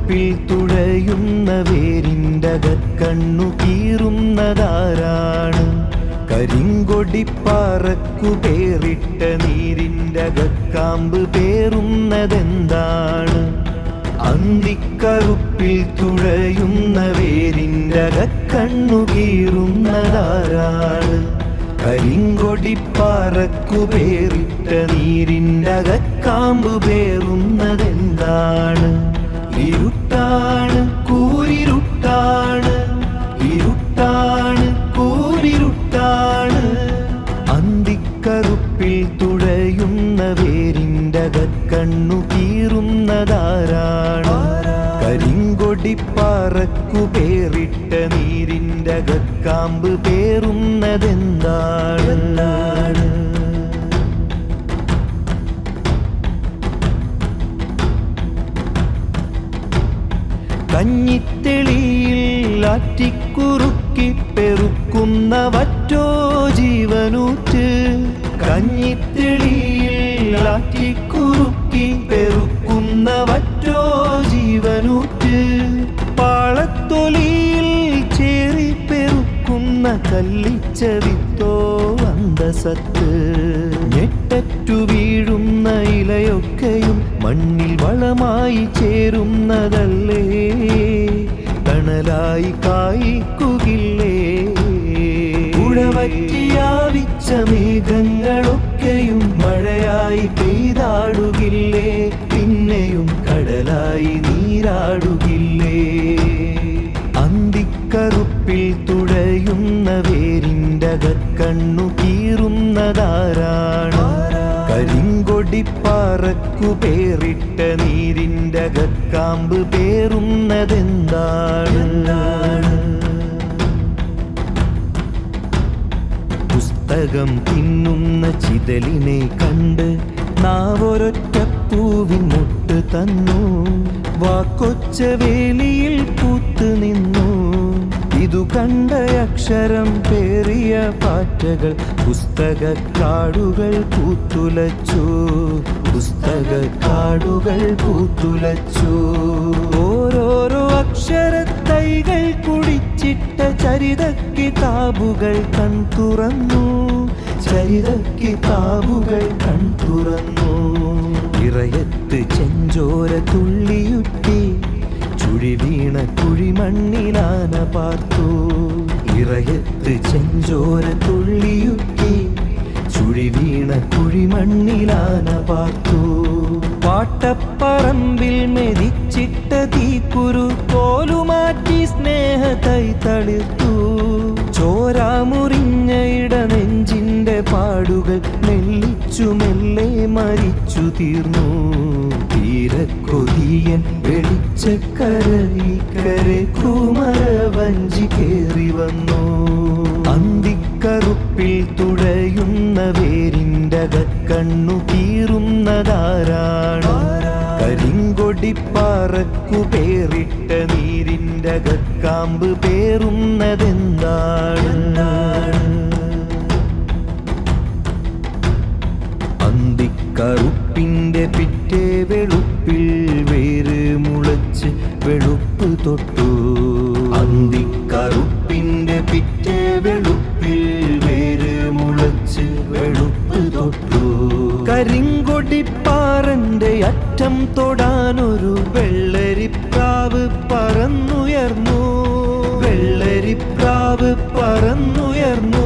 അന്തിക്കറുപ്പിൽ തുഴയുന്ന വേരിൻ്റകക്കണ്ണു കീറുന്നതാരാണ്? കരിങ്കൊടിപ്പാറക്കു പേറിട്ട നീരിൻ്റകക്കാമ്പ് പേറുന്നതെന്താണ്? അന്തിക്കറുപ്പിൽ തുഴയുന്ന വേരിൻ്റകക്കണ്ണു കീറുന്നതാരാണ്? കരിങ്കൊടിപ്പാറക്കു പേറിട്ട നീരിൻ്റകക്കാമ്പ് പേറുന്നതെന്താണ്? ഇരുട്ടാണ് കൂരിരുട്ടാണ്, ഇരുട്ടാണ് കൂരിരുട്ടാണ്. അന്തിക്കറുപ്പിൽ തുഴയുന്ന വേരിൻ്റകക്കണ്ണു കീറുന്നതാരാണ്? കരിങ്കൊടിപ്പാറക്കു പേറിട്ട നീരിൻ്റകക്കാമ്പ് പേറുന്നതെന്താണ്? കഞ്ഞിത്തെളിയിൽ ആറ്റിക്കുറുക്കി പെറുക്കുന്ന വറ്റോ ജീവനൂറ്റ്. കഞ്ഞിത്തെളിയിൽ ആറ്റിക്കുറുക്കി പെറുക്കുന്ന വറ്റോ ജീവനൂറ്റ്. പാളത്തൊലിയിൽ ചേറി പെറുക്കുന്ന കല്ലിച്ച വിത്തോ അന്തസത്ത്. ഞെട്ടറ്റു വീഴുന്ന ഇലയൊക്കെയും മണ്ണിൽ വളമായി ചേരുന്നതല്ലേ? തണലായി കായ്ക്കുകില്ലേ? ഉഴവറ്റിയാവിച്ച മേഘങ്ങളൊക്കെയും മഴയായി പെയ്താടുകില്ലേ? പിന്നെയും കടലായി നീരാടുകില്ലേ? അന്തിക്കറുപ്പിൽ തുഴയുന്ന വേരിൻ്റകക്കണ്ണു കീറുന്നതാരാണ്? കരിങ്കൊടിപ്പാറക്കു പേറിട്ട നീരിൻ്റകക്കാമ്പ് പേറുന്നതെന്താണ്? പുസ്തകം തിന്നുന്ന ചിതലിനെ കണ്ട് നാവൊരൊറ്റ പൂവിൻ മുട്ട് തന്നു. വാക്കൊച്ച വേലിയിൽ പൂത്തു നിന്നു. ഇതു കണ്ട അക്ഷരം പേറിയ പാറ്റകൾ പുസ്തകക്കാടുകൾ പൂത്തുലച്ചു. പുസ്തകക്കാടുകൾ പൂത്തുലച്ചു. ഓരോരോ അക്ഷരത്തൈകൾ കുടിച്ചിട്ട ചരിതക്കിതാബുകൾ കൺതുറന്നു. ചരിതക്കിതാബുകൾ കൺതുറന്നു. ഇറയത്ത് ചെഞ്ചോര തുള്ളിയുറ്റി ചുഴി വീണ കുഴിമണ്ണിലാന പാർത്തു. ഇറയത്ത് ചെഞ്ചോര തുള്ളിയുറ്റി ചുഴി വീണ കുഴിമണ്ണിലാന പാർത്തു. പാട്ടപ്പറമ്പിൽ മെതിച്ചിട്ട തീക്കുരു കോലുമാറ്റി സ്നേഹതൈ തളിർത്തു. ചോരാമുറിഞ്ഞ ഇടനെഞ്ചിന്റെ പാടുകൾ മെല്ലിച്ചു മെല്ലെ മരിച്ചു തീർന്നു. തീരക്കൊതിയൻ വെളിച്ചക്കരയിക്കരെ കുമരവഞ്ചി കേറി വന്നു. അന്തിക്കറുപ്പിൽ തുഴയുന്ന വേരിൻ്റകക്കണ്ണു കീറുന്നതാരാണ്? കരിങ്കൊടിപ്പാറക്കു പേറിട്ട നീരിൻ്റകക്കാമ്പ് പേറുന്നതെന്താണ്? അന്തിക്കറുപ്പിന്റെ പിറ്റേ വെളുപ്പിൽ വേര് മുളച്ച് വെളുപ്പ് തൊട്ടു. അന്തിക്കറുപ്പിന്റെ പിറ്റേ വെളുപ്പിൽ വേര് മുളച്ച് വെളുപ്പ് തൊട്ടു. കരിങ്കൊടിപ്പാറന്റെ അറ്റം തൊടാനൊരു വെള്ളരിപ്രാവ് പറന്നുയർന്നു. വെള്ളരിപ്രാവ് പറന്നുയർന്നു.